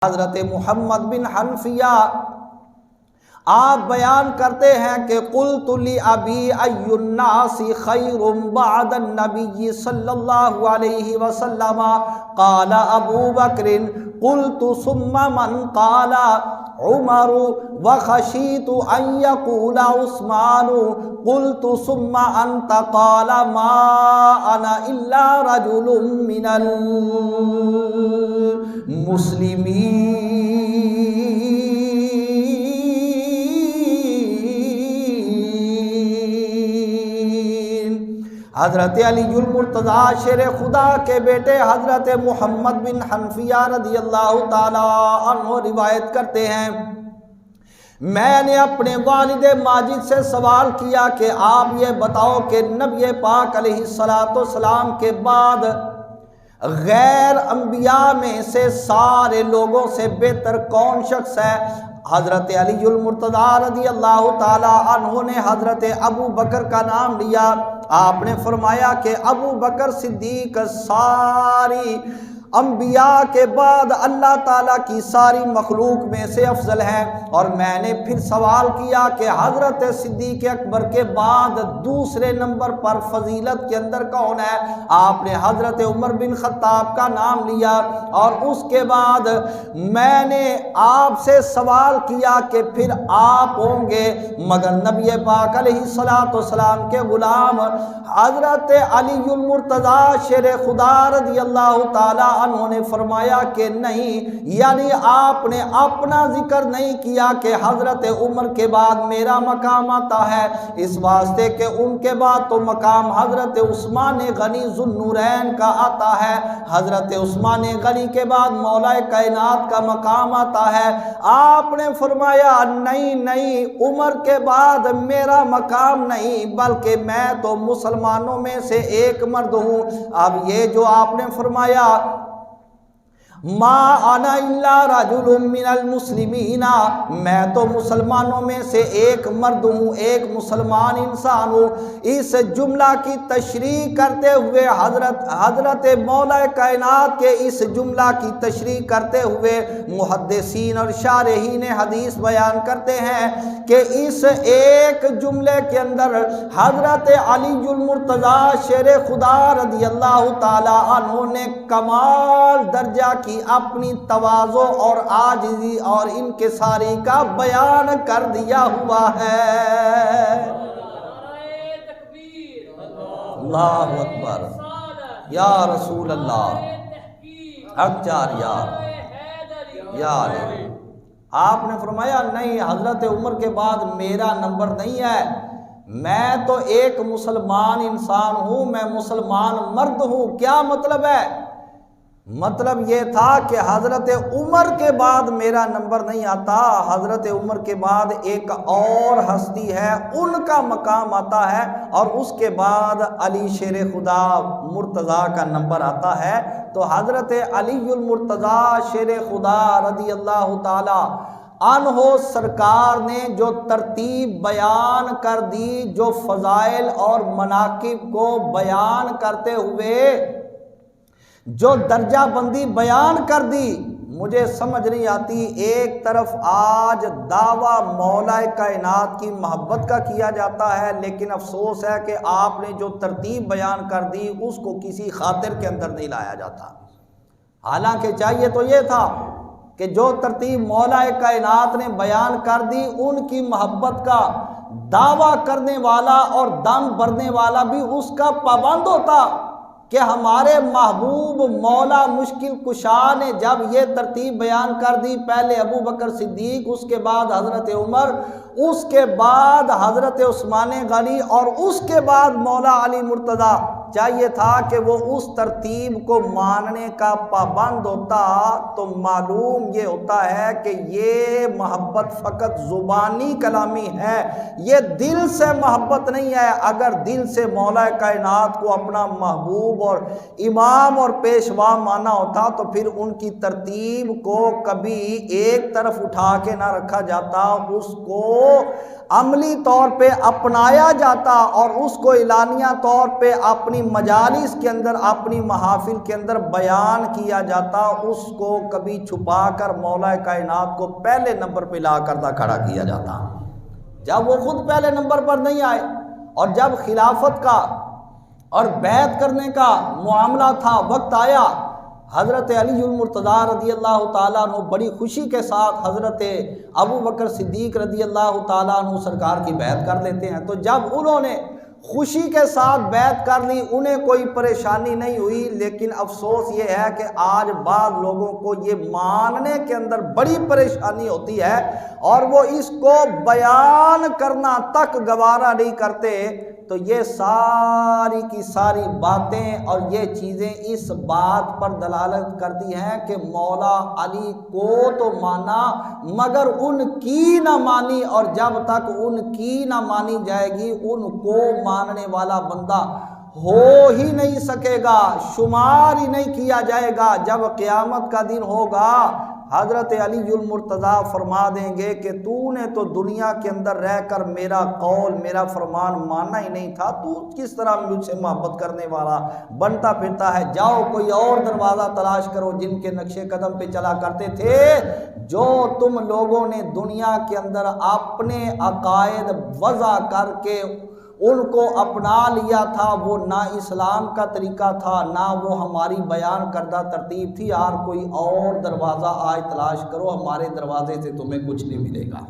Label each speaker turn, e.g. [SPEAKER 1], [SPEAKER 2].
[SPEAKER 1] حضرت محمد بن حنفیہ آپ بیان کرتے ہیں کہ قلت لأبی ای الناس خیر بعد النبی صلی اللہ علیہ وسلم قال ابو بکر قلت ثم من قال عمر وخشیت ان یقول عثمان قلت ثم انت قال ما انا الا رجل من المسلمین۔ حضرت علی المرتضیٰ شیر خدا کے بیٹے حضرت محمد بن حنفیہ رضی اللہ تعالی عنہ روایت کرتے ہیں، میں نے اپنے والد ماجد سے سوال کیا کہ آپ یہ بتاؤ کہ نبی پاک علیہ السلام کے بعد غیر انبیاء میں سے سارے لوگوں سے بہتر کون شخص ہے؟ حضرت علی المرتضیٰ رضی اللہ تعالی عنہ نے حضرت ابو بکر کا نام لیا۔ آپ نے فرمایا کہ ابو بکر صدیق ساری انبیاء کے بعد اللہ تعالیٰ کی ساری مخلوق میں سے افضل ہیں۔ اور میں نے پھر سوال کیا کہ حضرت صدیق اکبر کے بعد دوسرے نمبر پر فضیلت کے اندر کون ہے؟ آپ نے حضرت عمر بن خطاب کا نام لیا۔ اور اس کے بعد میں نے آپ سے سوال کیا کہ پھر آپ ہوں گے، مگر نبی پاک علیہ السلام کے غلام حضرت علی المرتضیٰ شیر خدا رضی اللہ تعالی انہوں نے فرمایا کہ نہیں، یعنی آپ نے اپنا ذکر نہیں کیا کہ حضرت عمر کے بعد میرا مقام آتا ہے، اس واسطے کہ ان کے بعد تو مقام حضرت عثمان غنی ذو النورین کا آتا ہے، حضرت عثمان غنی کے بعد مولا کائنات کا مقام آتا ہے۔ آپ نے فرمایا نہیں، عمر کے بعد میرا مقام نہیں، بلکہ میں تو مسلمانوں میں سے ایک مرد ہوں۔ اب یہ جو آپ نے فرمایا ما انا الا رجل من المسلمین، میں تو مسلمانوں میں سے ایک مرد ہوں، ایک مسلمان انسان ہوں، اس جملہ کی تشریح کرتے ہوئے حضرت مولا کائنات کے اس جملہ کی تشریح کرتے ہوئے محدثین اور شارحین حدیث بیان کرتے ہیں کہ اس ایک جملے کے اندر حضرت علی المرتضیٰ شیر خدا رضی اللہ تعالی عنہ نے کمال درجہ کی اپنی تواضع اور عاجزی اور انکساری کا بیان کر دیا ہوا ہے۔ اللہ اکبر، یا رسول اللہ، حق چار یا علی۔ آپ نے فرمایا نہیں، حضرت عمر کے بعد میرا نمبر نہیں ہے، میں تو ایک مسلمان انسان ہوں، میں مسلمان مرد ہوں۔ کیا مطلب ہے؟ مطلب یہ تھا کہ حضرت عمر کے بعد میرا نمبر نہیں آتا، حضرت عمر کے بعد ایک اور ہستی ہے، ان کا مقام آتا ہے، اور اس کے بعد علی شیر خدا مرتضیٰ کا نمبر آتا ہے۔ تو حضرت علی المرتضیٰ شیر خدا رضی اللہ تعالی عنہ سرکار نے جو ترتیب بیان کر دی، جو فضائل اور مناقب کو بیان کرتے ہوئے جو درجہ بندی بیان کر دی، مجھے سمجھ نہیں آتی۔ ایک طرف آج دعویٰ مولا کائنات کی محبت کا کیا جاتا ہے، لیکن افسوس ہے کہ آپ نے جو ترتیب بیان کر دی اس کو کسی خاطر کے اندر نہیں لایا جاتا۔ حالانکہ چاہیے تو یہ تھا کہ جو ترتیب مولا کائنات نے بیان کر دی، ان کی محبت کا دعویٰ کرنے والا اور دم بھرنے والا بھی اس کا پابند ہوتا کہ ہمارے محبوب مولا مشکل کشا نے جب یہ ترتیب بیان کر دی، پہلے ابو بکر صدیق، اس کے بعد حضرت عمر، اس کے بعد حضرت عثمان غنی، اور اس کے بعد مولا علی مرتضیٰ، چاہیے تھا کہ وہ اس ترتیب کو ماننے کا پابند ہوتا۔ تو معلوم یہ ہوتا ہے کہ یہ محبت فقط زبانی کلامی ہے، یہ دل سے محبت نہیں ہے۔ اگر دل سے مولا کائنات کو اپنا محبوب اور امام اور پیشوا مانا ہوتا تو پھر ان کی ترتیب کو کبھی ایک طرف اٹھا کے نہ رکھا جاتا، اس کو عملی طور پہ اپنایا جاتا اور اس کو اعلانیہ طور پہ اپنی اپنی مجالس کے اندر، اپنی محافل کے اندر بیان کیا جاتا، اس کو کبھی چھپا کر مولا کائنات کو پہلے نمبر پہ لا کر کھڑا کیا جاتا۔ جب وہ خود پہلے نمبر پر نہیں آئے اور جب خلافت کا اور بیعت کرنے کا معاملہ تھا، وقت آیا، حضرت علی المرتضیٰ رضی اللہ تعالیٰ عنہ بڑی خوشی کے ساتھ حضرت ابو بکر صدیق رضی اللہ تعالیٰ عنہ سرکار کی بیعت کر لیتے ہیں۔ تو جب انہوں نے خوشی کے ساتھ بیعت کر لی، انہیں کوئی پریشانی نہیں ہوئی، لیکن افسوس یہ ہے کہ آج بعض لوگوں کو یہ ماننے کے اندر بڑی پریشانی ہوتی ہے اور وہ اس کو بیان کرنا تک گوارا نہیں کرتے۔ تو یہ ساری کی ساری باتیں اور یہ چیزیں اس بات پر دلالت کرتی ہیں کہ مولا علی کو تو مانا مگر ان کی نہ مانی، اور جب تک ان کی نہ مانی جائے گی ان کو ماننے والا بندہ ہو ہی نہیں سکے گا، شمار ہی نہیں کیا جائے گا۔ جب قیامت کا دن ہوگا حضرت علی المرتضیٰ فرما دیں گے کہ تو نے تو دنیا کے اندر رہ کر میرا قول، میرا فرمان ماننا ہی نہیں تھا، تو کس طرح مجھ سے محبت کرنے والا بنتا پھرتا ہے، جاؤ کوئی اور دروازہ تلاش کرو جن کے نقش قدم پہ چلا کرتے تھے۔ جو تم لوگوں نے دنیا کے اندر اپنے عقائد وضع کر کے ان کو اپنا لیا تھا، وہ نہ اسلام کا طریقہ تھا نہ وہ ہماری بیان کردہ ترتیب تھی، یار کوئی اور دروازہ آج تلاش کرو، ہمارے دروازے سے تمہیں کچھ نہیں ملے گا۔